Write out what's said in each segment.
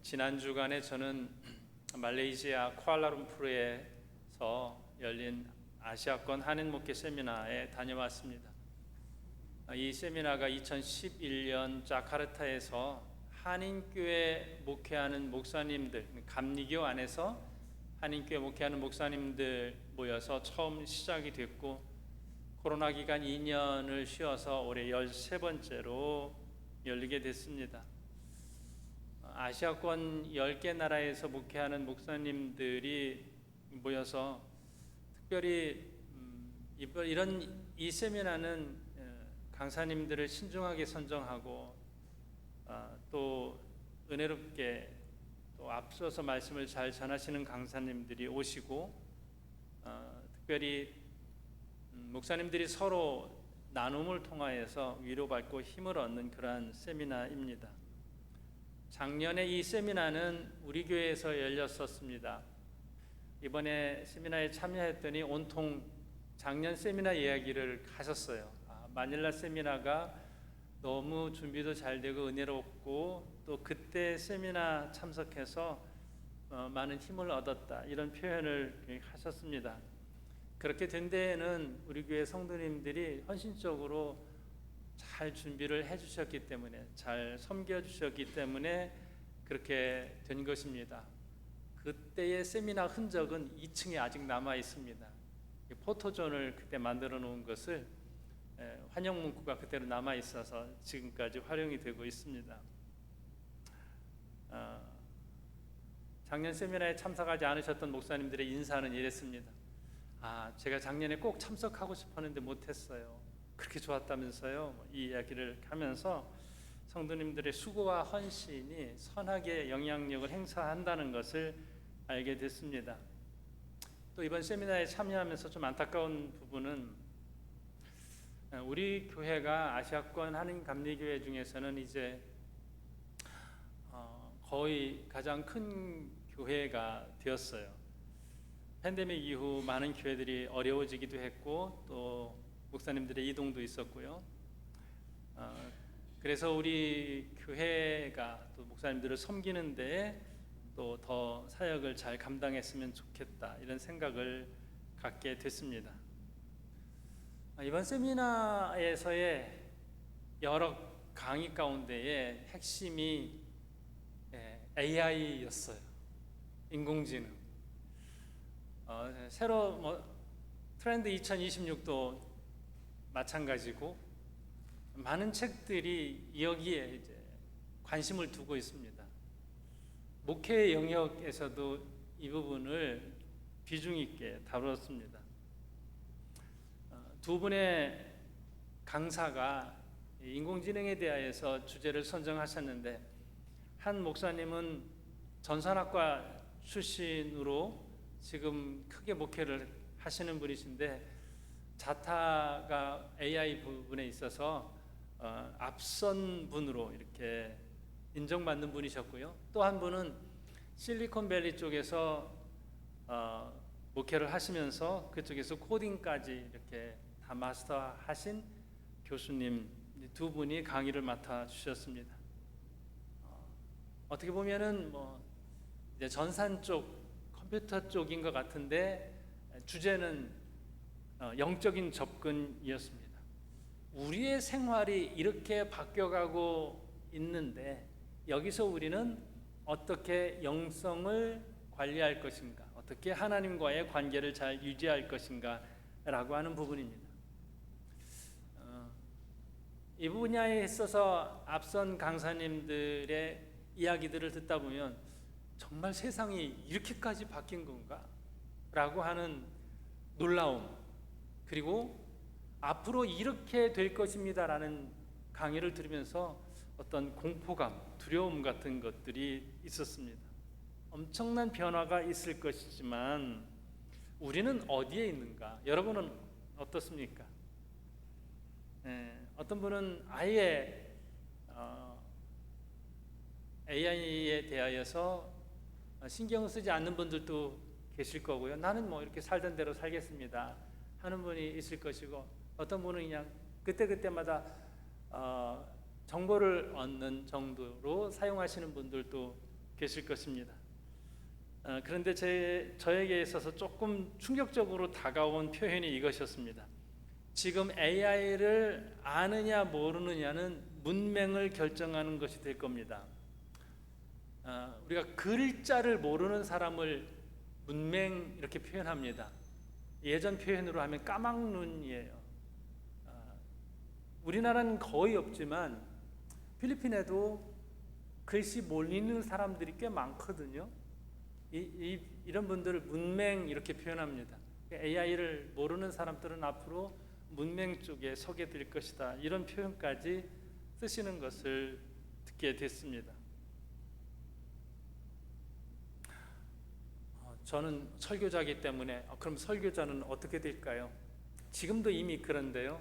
지난 주간에 저는 말레이시아 쿠알라룸푸르에서 열린 아시아권 한인 목회 세미나에 다녀왔습니다. 이 세미나가 2011년 자카르타에서 한인교회 목회하는 목사님들, 감리교 안에서 한인교회 목회하는 목사님들 모여서 처음 시작이 됐고, 코로나 기간 2년을 쉬어서 올해 13번째로 열리게 됐습니다. 아시아권 10개 나라에서 목회하는 목사님들이 모여서 특별히 이 세미나는 강사님들을 신중하게 선정하고 또 은혜롭게 또 앞서서 말씀을 잘 전하시는 강사님들이 오시고 특별히 목사님들이 서로 나눔을 통하여서 위로받고 힘을 얻는 그러한 세미나입니다. 작년에 이 세미나는 우리 교회에서 열렸었습니다. 이번에 세미나에 참여했더니 온통 작년 세미나 이야기를 하셨어요. 마닐라 세미나가 너무 준비도 잘 되고 은혜롭고 또 그때 세미나 참석해서 많은 힘을 얻었다, 이런 표현을 하셨습니다. 그렇게 된 데에는 우리 교회 성도님들이 헌신적으로 잘 준비를 해주셨기 때문에, 잘 섬겨주셨기 때문에 그렇게 된 것입니다. 그때의 세미나 흔적은 2층에 아직 남아 있습니다. 포토존을 그때 만들어 놓은 것을 환영 문구가 그대로 남아 있어서 지금까지 활용이 되고 있습니다. 작년 세미나에 참석하지 않으셨던 목사님들의 인사는 이랬습니다. 제가 작년에 꼭 참석하고 싶었는데 못했어요. 그렇게 좋았다면서요. 이 이야기를 하면서 성도님들의 수고와 헌신이 선하게 영향력을 행사한다는 것을 알게 됐습니다. 또 이번 세미나에 참여하면서 좀 안타까운 부분은 우리 교회가 아시아권 한인 감리교회 중에서는 이제 거의 가장 큰 교회가 되었어요. 팬데믹 이후 많은 교회들이 어려워지기도 했고 또 목사님들의 이동도 있었고요. 그래서 우리 교회가 또 목사님들을 섬기는 데에 또 더 사역을 잘 감당했으면 좋겠다, 이런 생각을 갖게 됐습니다. 이번 세미나에서의 여러 강의 가운데에 핵심이 AI였어요. 인공지능. 새로 트렌드 2026도 마찬가지고 많은 책들이 여기에 이제 관심을 두고 있습니다. 목회 영역에서도 이 부분을 비중 있게 다뤘습니다. 두 분의 강사가 인공지능에 대하여서 주제를 선정하셨는데, 한 목사님은 전산학과 출신으로 지금 크게 목회를 하시는 분이신데 자타가 AI 부분에 있어서 앞선 분으로 이렇게 인정받는 분이셨고요. 또 한 분은 실리콘밸리 쪽에서 목회를 하시면서 그쪽에서 코딩까지 이렇게 다 마스터하신 교수님 두 분이 강의를 맡아 주셨습니다. 어떻게 보면은 이제 전산 쪽, 컴퓨터 쪽인 것 같은데 주제는 영적인 접근이었습니다. 우리의 생활이 이렇게 바뀌어가고 있는데 여기서 우리는 어떻게 영성을 관리할 것인가, 어떻게 하나님과의 관계를 잘 유지할 것인가 라고 하는 부분입니다. 이 분야에 있어서 앞선 강사님들의 이야기들을 듣다 보면 정말 세상이 이렇게까지 바뀐 건가? 라고 하는 놀라움, 그리고 앞으로 이렇게 될 것입니다 라는 강의를 들으면서 어떤 공포감, 두려움 같은 것들이 있었습니다. 엄청난 변화가 있을 것이지만 우리는 어디에 있는가? 여러분은 어떻습니까? 어떤 분은 아예 AI에 대하여서 신경을 쓰지 않는 분들도 계실 거고요. 나는 이렇게 살던 대로 살겠습니다 하는 분이 있을 것이고, 어떤 분은 그냥 그때그때마다 정보를 얻는 정도로 사용하시는 분들도 계실 것입니다. 그런데 저에게 있어서 조금 충격적으로 다가온 표현이 이것이었습니다. 지금 AI를 아느냐 모르느냐는 문맹을 결정하는 것이 될 겁니다. 우리가 글자를 모르는 사람을 문맹 이렇게 표현합니다. 예전 표현으로 하면 까막눈이에요. 우리나라는 거의 없지만 필리핀에도 글씨 모르는 사람들이 꽤 많거든요. 이런 분들을 문맹 이렇게 표현합니다. AI를 모르는 사람들은 앞으로 문맹 쪽에 서게 될 것이다, 이런 표현까지 쓰시는 것을 듣게 됐습니다. 저는 설교자이기 때문에 그럼 설교자는 어떻게 될까요? 지금도 이미 그런데요.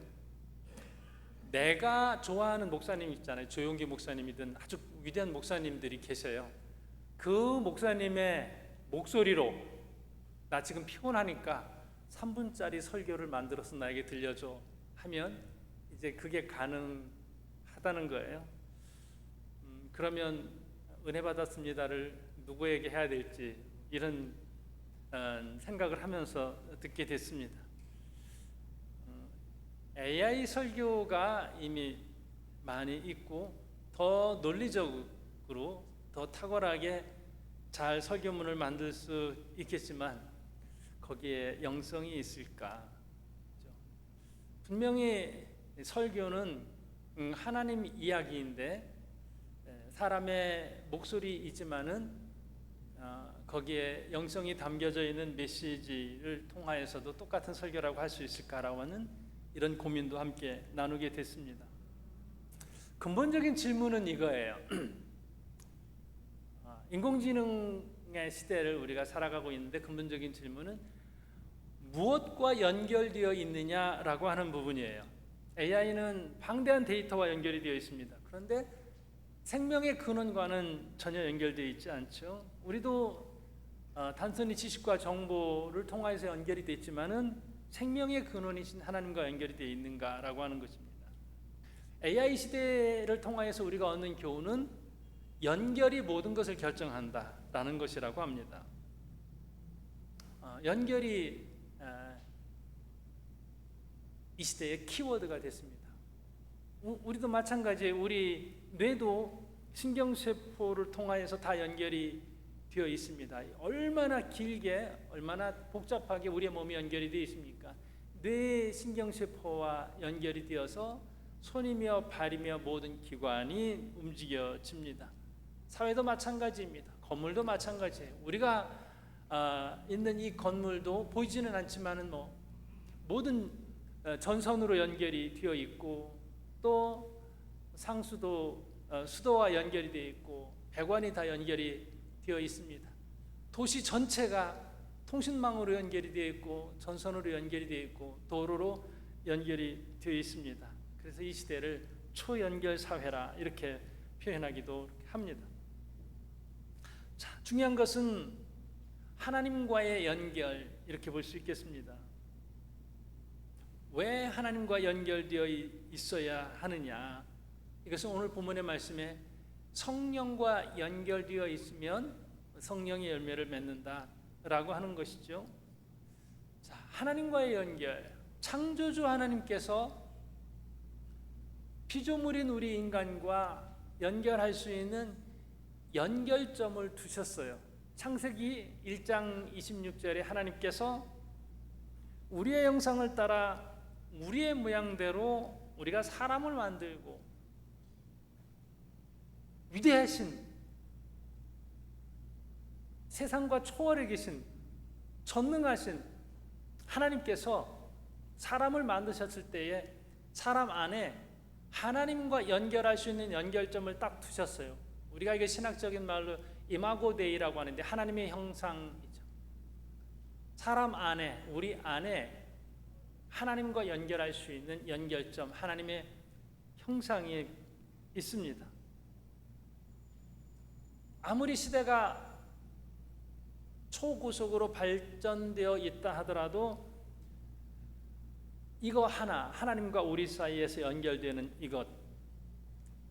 내가 좋아하는 목사님 있잖아요. 조용기 목사님이든 아주 위대한 목사님들이 계셔요. 그 목사님의 목소리로 나 지금 피곤하니까 3분짜리 설교를 만들어서 나에게 들려줘 하면 이제 그게 가능하다는 거예요. 그러면 은혜 받았습니다를 누구에게 해야 될지 이런 생각을 하면서 듣게 됐습니다. AI 설교가 이미 많이 있고 더 논리적으로 더 탁월하게 잘 설교문을 만들 수 있겠지만 거기에 영성이 있을까? 분명히 설교는 하나님 이야기인데 사람의 목소리이지만은 거기에 영성이 담겨져 있는 메시지를 통하여서도 똑같은 설교라고 할 수 있을까라고 하는 이런 고민도 함께 나누게 됐습니다. 근본적인 질문은 이거예요. 인공지능의 시대를 우리가 살아가고 있는데 근본적인 질문은 무엇과 연결되어 있느냐라고 하는 부분이에요. AI는 방대한 데이터와 연결이 되어 있습니다. 그런데 생명의 근원과는 전혀 연결되어 있지 않죠. 우리도 단순히 지식과 정보를 통해서 연결이 되어 있지만은 생명의 근원이신 하나님과 연결이 되어 있는가라고 하는 것입니다. AI 시대를 통해서 우리가 얻는 교훈은 연결이 모든 것을 결정한다라는 것이라고 합니다. 연결이 이 시대의 키워드가 됐습니다. 우리도 마찬가지예요. 우리 뇌도 신경세포를 통하여서 다 연결이 되어 있습니다. 얼마나 길게, 얼마나 복잡하게 우리의 몸이 연결이 되어 있습니까? 뇌 신경세포와 연결이 되어서 손이며 발이며 모든 기관이 움직여집니다. 사회도 마찬가지입니다. 건물도 마찬가지예요. 우리가 있는 이 건물도 보이지는 않지만은 모든 전선으로 연결이 되어 있고 또 상수도 수도와 연결이 되어 있고 배관이 다 연결이 되어 있습니다. 도시 전체가 통신망으로 연결이 되어 있고 전선으로 연결이 되어 있고 도로로 연결이 되어 있습니다. 그래서 이 시대를 초연결 사회라 이렇게 표현하기도 합니다. 자, 중요한 것은 하나님과의 연결 이렇게 볼 수 있겠습니다. 왜 하나님과 연결되어 있어야 하느냐? 이것은 오늘 본문의 말씀에 성령과 연결되어 있으면 성령의 열매를 맺는다라고 하는 것이죠. 자, 하나님과의 연결, 창조주 하나님께서 피조물인 우리 인간과 연결할 수 있는 연결점을 두셨어요. 창세기 1장 26절에 하나님께서 우리의 형상을 따라 우리의 모양대로 우리가 사람을 만들고 위대하신 세상과 초월해 계신 전능하신 하나님께서 사람을 만드셨을 때에 사람 안에 하나님과 연결할 수 있는 연결점을 딱 두셨어요. 우리가 이게 신학적인 말로 이마고 데이라고 하는데 하나님의 형상이죠. 사람 안에, 우리 안에 하나님과 연결할 수 있는 연결점, 하나님의 형상이 있습니다. 아무리 시대가 초고속으로 발전되어 있다 하더라도 이거 하나님과 우리 사이에서 연결되는 이것,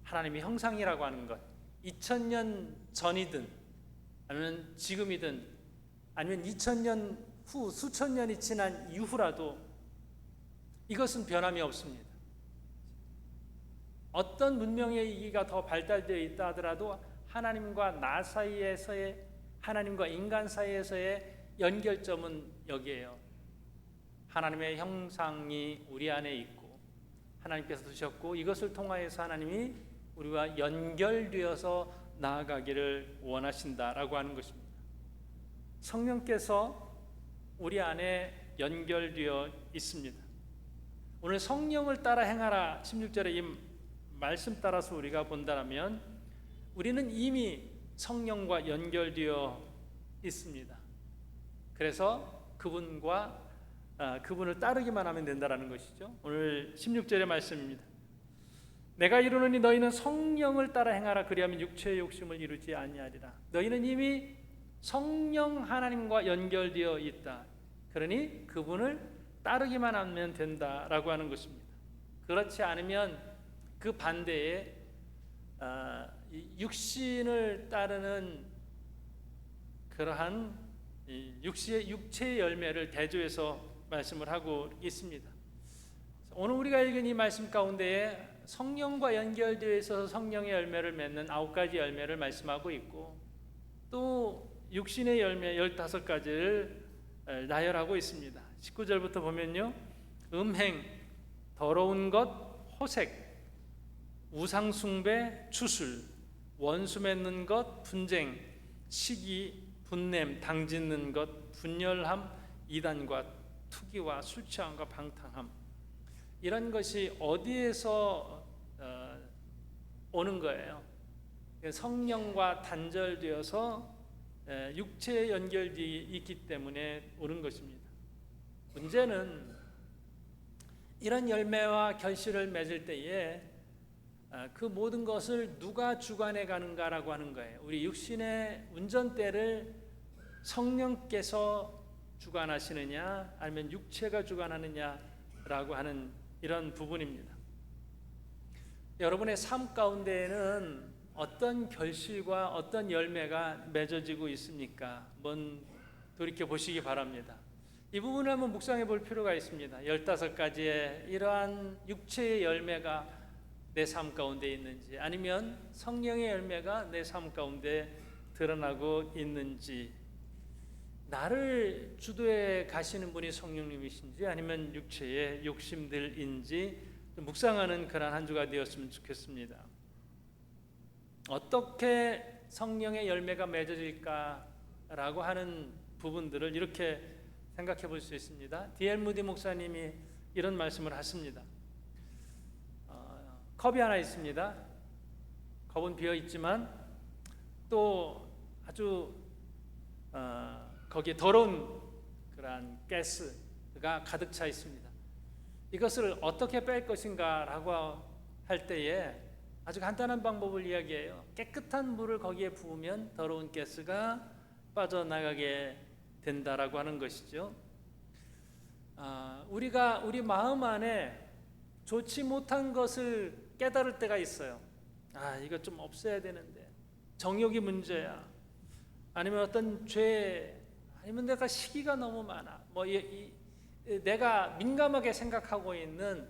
하나님의 형상이라고 하는 것, 2000년 전이든 아니면 지금이든 아니면 2000년 후 수천 년이 지난 이후라도 이것은 변함이 없습니다. 어떤 문명의 이기가 더 발달되어 있다 하더라도 하나님과 나 사이에서의, 하나님과 인간 사이에서의 연결점은 여기에요. 하나님의 형상이 우리 안에 있고 하나님께서 두셨고, 이것을 통하여서 하나님이 우리와 연결되어서 나아가기를 원하신다라고 하는 것입니다. 성령께서 우리 안에 연결되어 있습니다. 오늘 성령을 따라 행하라 16절에 이 말씀 따라서 우리가 본다면 우리는 이미 성령과 연결되어 있습니다. 그래서 그분을 따르기만 하면 된다는 것이죠. 오늘 16절의 말씀입니다. 내가 이르노니 너희는 성령을 따라 행하라. 그리하면 육체의 욕심을 이루지 아니하리라. 너희는 이미 성령 하나님과 연결되어 있다. 그러니 그분을 따르기만 하면 된다라고 하는 것입니다. 그렇지 않으면 그 반대에 육신을 따르는 그러한 육체의 열매를 대조해서 말씀을 하고 있습니다. 오늘 우리가 읽은 이 말씀 가운데에 성령과 연결되어 있어서 성령의 열매를 맺는 9가지 열매를 말씀하고 있고, 또 육신의 열매 15가지를 나열하고 있습니다. 19절부터 보면요, 음행, 더러운 것, 호색, 우상숭배, 추술, 원수 맺는 것, 분쟁, 시기, 분냄, 당짓는 것, 분열함, 이단과 투기와 술 취함과 방탕함. 이런 것이 어디에서 오는 거예요? 성령과 단절되어서 육체에 연결되어 있기 때문에 오는 것입니다. 문제는 이런 열매와 결실을 맺을 때에 그 모든 것을 누가 주관해 가는가라고 하는 거예요. 우리 육신의 운전대를 성령께서 주관하시느냐 아니면 육체가 주관하느냐라고 하는 이런 부분입니다. 여러분의 삶 가운데에는 어떤 결실과 어떤 열매가 맺어지고 있습니까? 한번 돌이켜 보시기 바랍니다. 이 부분을 한번 묵상해 볼 필요가 있습니다. 15가지의 이러한 육체의 열매가 내 삶 가운데 있는지, 아니면 성령의 열매가 내 삶 가운데 드러나고 있는지, 나를 주도해 가시는 분이 성령님이신지 아니면 육체의 욕심들인지 묵상하는 그런 한 주가 되었으면 좋겠습니다. 어떻게 성령의 열매가 맺어질까라고 하는 부분들을 이렇게 생각해 볼 수 있습니다. D.L. 무디 목사님이 이런 말씀을 하십니다. 컵이 하나 있습니다. 컵은 비어 있지만 또 아주 거기에 더러운 그러한 가스가 가득 차 있습니다. 이것을 어떻게 뺄 것인가라고 할 때에 아주 간단한 방법을 이야기해요. 깨끗한 물을 거기에 부으면 더러운 가스가 빠져나가게 된다라고 하는 것이죠. 우리가 우리 마음 안에 좋지 못한 것을 깨달을 때가 있어요. 이거 좀 없애야 되는데, 정욕이 문제야, 아니면 어떤 죄, 아니면 내가 시기가 너무 많아, 내가 민감하게 생각하고 있는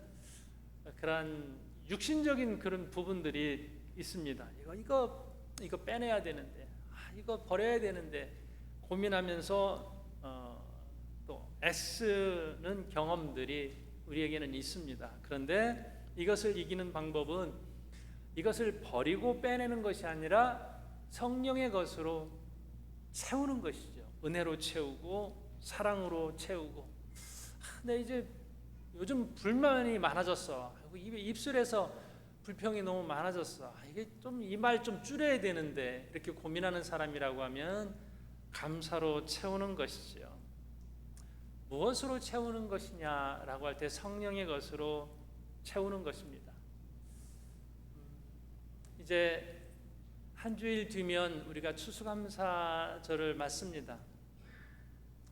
그런 육신적인 그런 부분들이 있습니다. 이거 빼내야 되는데, 이거 버려야 되는데 고민하면서 또 애쓰는 경험들이 우리에게는 있습니다. 그런데 이것을 이기는 방법은 이것을 버리고 빼내는 것이 아니라 성령의 것으로 채우는 것이죠. 은혜로 채우고 사랑으로 채우고. 근데 이제 요즘 불만이 많아졌어. 입술에서 불평이 너무 많아졌어. 이게 좀 이 말 좀 줄여야 되는데, 이렇게 고민하는 사람이라고 하면 감사로 채우는 것이죠. 무엇으로 채우는 것이냐라고 할 때 성령의 것으로 채우는 것입니다. 이제 한 주일 뒤면 우리가 추수감사절을 맞습니다.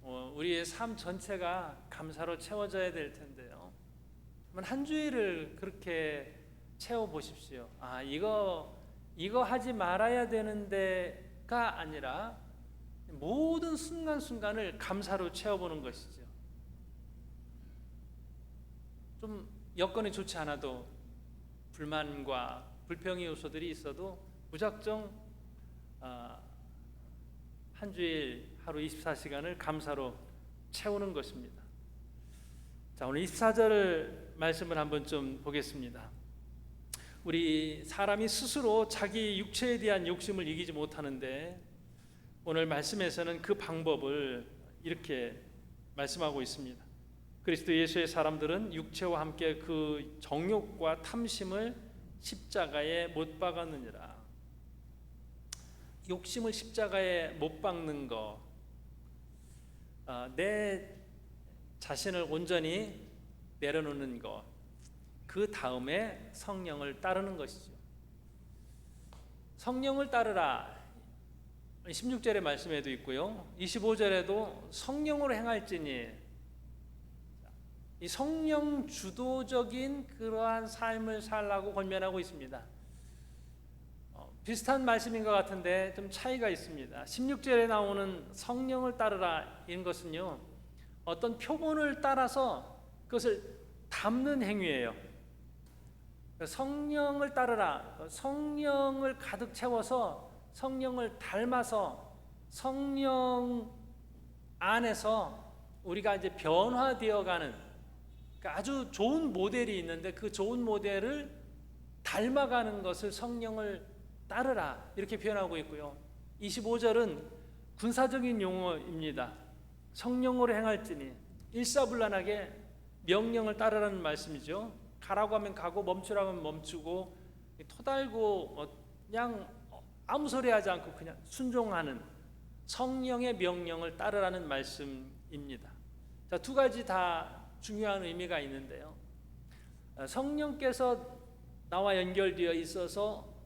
우리의 삶 전체가 감사로 채워져야 될 텐데요. 한 주일을 그렇게 채워 보십시오. 이거 하지 말아야 되는데가 아니라 모든 순간순간을 감사로 채워보는 것이죠. 좀 여건이 좋지 않아도 불만과 불평의 요소들이 있어도 무작정 한 주일 하루 24시간을 감사로 채우는 것입니다. 자, 오늘 24절 말씀을 한번 좀 보겠습니다. 우리 사람이 스스로 자기 육체에 대한 욕심을 이기지 못하는데 오늘 말씀에서는 그 방법을 이렇게 말씀하고 있습니다. 그리스도 예수의 사람들은 육체와 함께 그 정욕과 탐심을 십자가에 못 박았느니라. 욕심을 십자가에 못 박는 거, 내 자신을 온전히 내려놓는 것, 그 다음에 성령을 따르는 것이죠. 성령을 따르라 16절의 말씀에도 있고요, 25절에도 성령으로 행할지니, 이 성령 주도적인 그러한 삶을 살라고 권면하고 있습니다. 비슷한 말씀인 것 같은데 좀 차이가 있습니다. 16절에 나오는 성령을 따르라 이런 것은요, 어떤 표본을 따라서 그것을 담는 행위예요. 성령을 따르라, 성령을 가득 채워서 성령을 닮아서 성령 안에서 우리가 이제 변화되어가는, 그러니까 아주 좋은 모델이 있는데 그 좋은 모델을 닮아가는 것을 성령을 따르라 이렇게 표현하고 있고요. 25절은 군사적인 용어입니다. 성령으로 행할지니, 일사불란하게 명령을 따르라는 말씀이죠. 가라고 하면 가고 멈추라고 하면 멈추고, 토달고 그냥 아무 소리 하지 않고 그냥 순종하는 성령의 명령을 따르라는 말씀입니다. 자, 두 가지 다 중요한 의미가 있는데요, 성령께서 나와 연결되어 있어서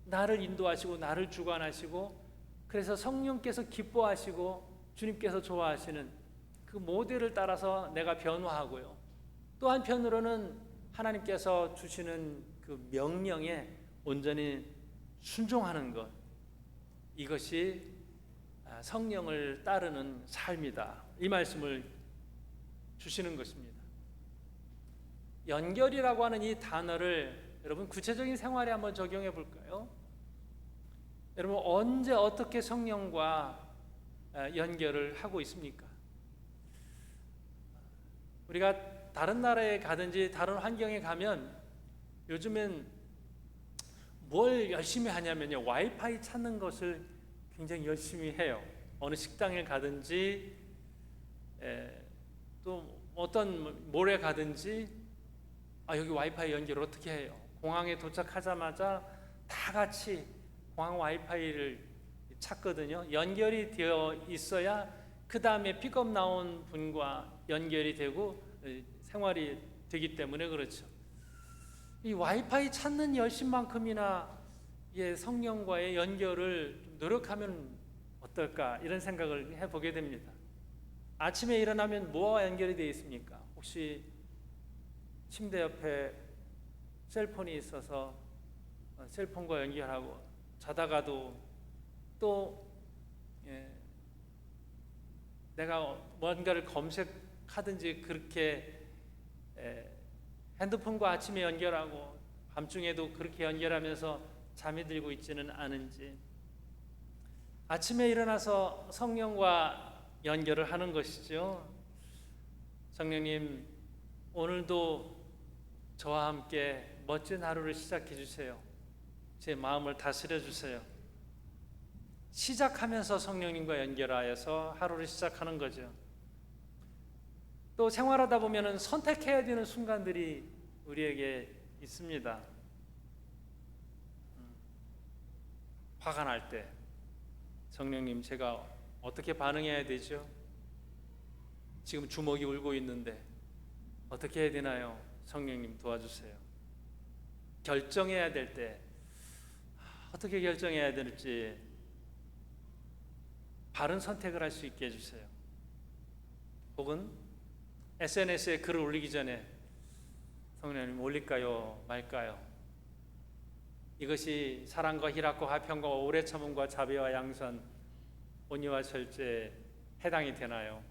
나를 인도하시고 나를 주관하시고, 그래서 성령께서 기뻐하시고 주님께서 좋아하시는 그 모델을 따라서 내가 변화하고요, 또 한편으로는 하나님께서 주시는 그 명령에 온전히 순종하는 것, 이것이 성령을 따르는 삶이다, 이 말씀을 주시는 것입니다. 연결이라고 하는 이 단어를 여러분 구체적인 생활에 한번 적용해 볼까요? 여러분 언제 어떻게 성령과 연결을 하고 있습니까? 우리가 다른 나라에 가든지 다른 환경에 가면 요즘엔 뭘 열심히 하냐면요, 와이파이 찾는 것을 굉장히 열심히 해요. 어느 식당에 가든지 또 어떤 몰에 가든지 여기 와이파이 연결 어떻게 해요? 공항에 도착하자마자 다 같이 공항 와이파이를 찾거든요. 연결이 되어 있어야 그 다음에 픽업 나온 분과 연결이 되고 생활이 되기 때문에 그렇죠. 이 와이파이 찾는 열심만큼이나 성령과의 연결을 노력하면 어떨까, 이런 생각을 해보게 됩니다. 아침에 일어나면 뭐와 연결이 되어 있습니까? 혹시 침대 옆에 셀폰이 있어서 셀폰과 연결하고, 자다가도 또 내가 뭔가를 검색하든지 그렇게 핸드폰과 아침에 연결하고 밤중에도 그렇게 연결하면서 잠이 들고 있지는 않은지, 아침에 일어나서 성령과 연결을 하는 것이죠. 성령님, 오늘도 저와 함께 멋진 하루를 시작해 주세요. 제 마음을 다스려 주세요. 시작하면서 성령님과 연결하여서 하루를 시작하는 거죠. 또 생활하다 보면은 선택해야 되는 순간들이 우리에게 있습니다. 화가 날 때, 성령님, 제가 어떻게 반응해야 되죠? 지금 주먹이 울고 있는데 어떻게 해야 되나요? 성령님 도와주세요. 결정해야 될 때 어떻게 결정해야 될지 바른 선택을 할 수 있게 해주세요. 혹은 SNS에 글을 올리기 전에 성령님 올릴까요 말까요? 이것이 사랑과 희락과 화평과 오래 참음과 자비와 양선, 온유와 절제에 해당이 되나요?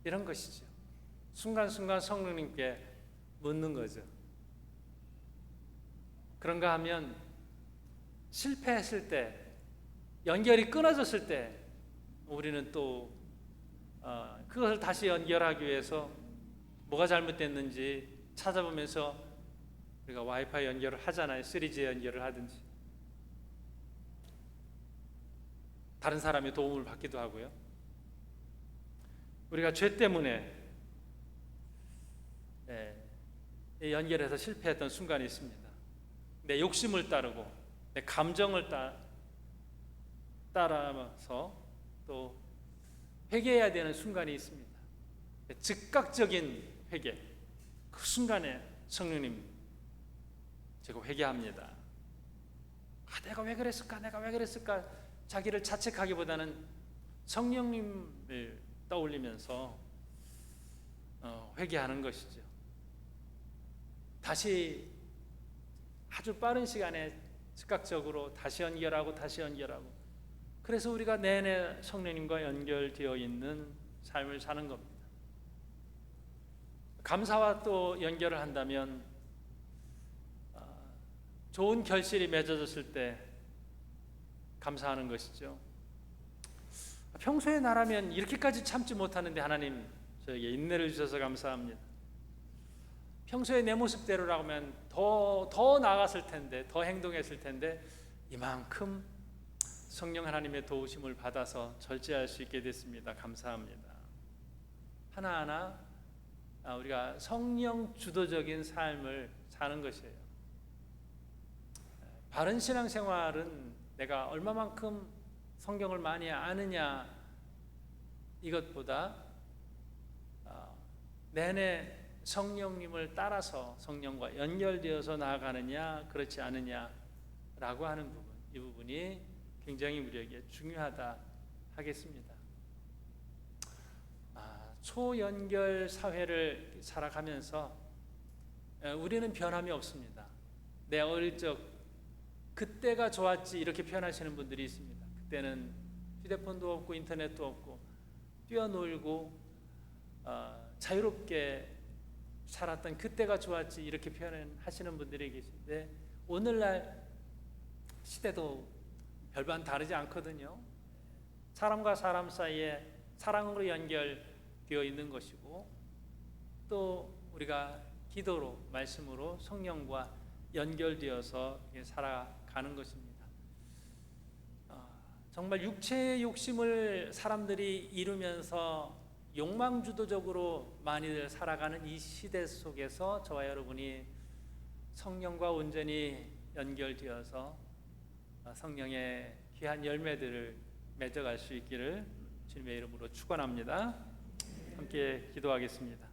이런 것이죠. 순간순간 성령님께 묻는 거죠. 그런가 하면 실패했을 때, 연결이 끊어졌을 때 우리는 또 그것을 다시 연결하기 위해서 뭐가 잘못됐는지 찾아보면서 우리가 와이파이 연결을 하잖아요. 3G 연결을 하든지 다른 사람의 도움을 받기도 하고요. 우리가 죄 때문에 연결해서 실패했던 순간이 있습니다. 내 욕심을 따르고 내 감정을 따라서 또 회개해야 되는 순간이 있습니다. 즉각적인 회개. 그 순간에 성령님, 제가 회개합니다. 내가 왜 그랬을까? 내가 왜 그랬을까? 자기를 자책하기보다는 성령님을 떠올리면서 회개하는 것이죠. 다시 아주 빠른 시간에 즉각적으로 다시 연결하고 다시 연결하고, 그래서 우리가 내내 성령님과 연결되어 있는 삶을 사는 겁니다. 감사와 또 연결을 한다면 좋은 결실이 맺어졌을 때 감사하는 것이죠. 평소에 나라면 이렇게까지 참지 못하는데 하나님 저에게 인내를 주셔서 감사합니다. 평소에 내 모습대로라면 더 나아갔을 텐데, 더 행동했을 텐데 이만큼 성령 하나님의 도우심을 받아서 절제할 수 있게 됐습니다. 감사합니다. 하나하나 우리가 성령 주도적인 삶을 사는 것이에요. 바른 신앙생활은 내가 얼마만큼 성경을 많이 아느냐 이것보다 내내 성령님을 따라서 성령과 연결되어서 나아가느냐 그렇지 않느냐라고 하는 부분, 이 부분이 굉장히 우리에게 중요하다 하겠습니다. 초연결 사회를 살아가면서 우리는 변함이 없습니다. 내 어릴 적 그때가 좋았지 이렇게 표현하시는 분들이 있습니다. 그때는 휴대폰도 없고 인터넷도 없고 뛰어놀고 자유롭게 살았던 그때가 좋았지 이렇게 표현하시는 분들이 계신데, 오늘날 시대도 별반 다르지 않거든요. 사람과 사람 사이에 사랑으로 연결되어 있는 것이고, 또 우리가 기도로 말씀으로 성령과 연결되어서 살아가는 것입니다. 정말 육체의 욕심을 사람들이 이루면서 욕망주도적으로 많이들 살아가는 이 시대 속에서 저와 여러분이 성령과 온전히 연결되어서 성령의 귀한 열매들을 맺어갈 수 있기를 주님의 이름으로 축원합니다. 함께 기도하겠습니다.